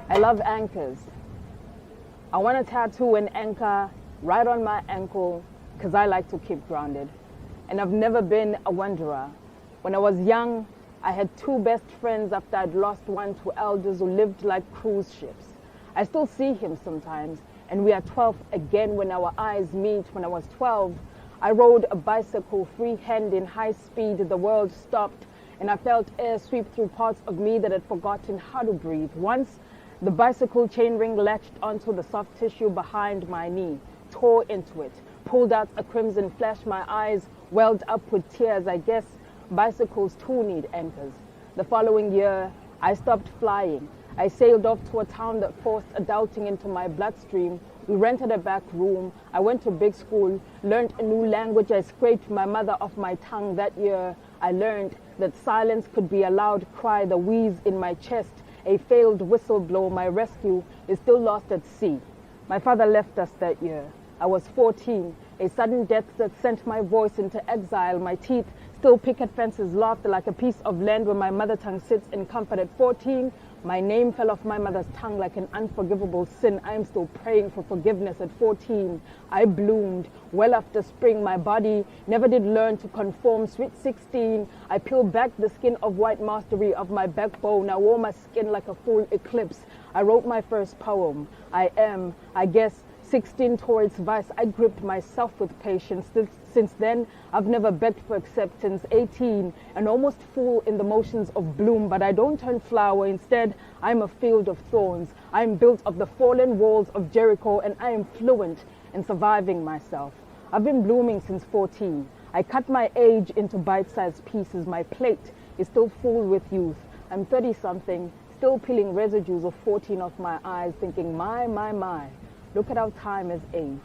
I love anchors. I want to tattoo an anchor right on my ankle because I like to keep grounded. And I've never been a wanderer. When I was young, I had two best friends after I'd lost one to elders who lived like cruise ships. I still see him sometimes, and we are 12 again when our eyes meet. When I was 12, I rode a bicycle freehand in high speed. The world stopped, and I felt air sweep through parts of me that had forgotten how to breathe. Once, the bicycle chainring latched onto the soft tissue behind my knee, tore into it, pulled out a crimson flash. My eyes welled up with tears. I guess bicycles too need anchors. The following year, I stopped flying. I sailed off to a town that forced adulting into my bloodstream. We rented a back room. I went to big school, learned a new language. I scraped my mother off my tongue. That year, I learned that silence could be a loud cry, the wheeze in my chest, a failed whistle blow. My rescue is still lost at sea. My father left us that year. I was 14, a sudden death that sent my voice into exile. My teeth still picket fences laughed like a piece of land where my mother tongue sits in comfort. At 14, my name fell off my mother's tongue like an unforgivable sin. I am still praying for forgiveness. At 14, I bloomed well after spring. My body never did learn to conform. Sweet 16, I peeled back the skin of white mastery of my backbone. I wore my skin like a full eclipse. I wrote my first poem. I guess, 16 towards vice. I gripped myself with patience. Since then, I've never begged for acceptance. 18, an almost fool in the motions of bloom, but I don't turn flower. Instead, I'm a field of thorns. I'm built of the fallen walls of Jericho, and I am fluent in surviving myself. I've been blooming since 14. I cut my age into bite-sized pieces. My plate is still full with youth. I'm 30-something, still peeling residues of 14 off my eyes, thinking, my. Look at how time has aged.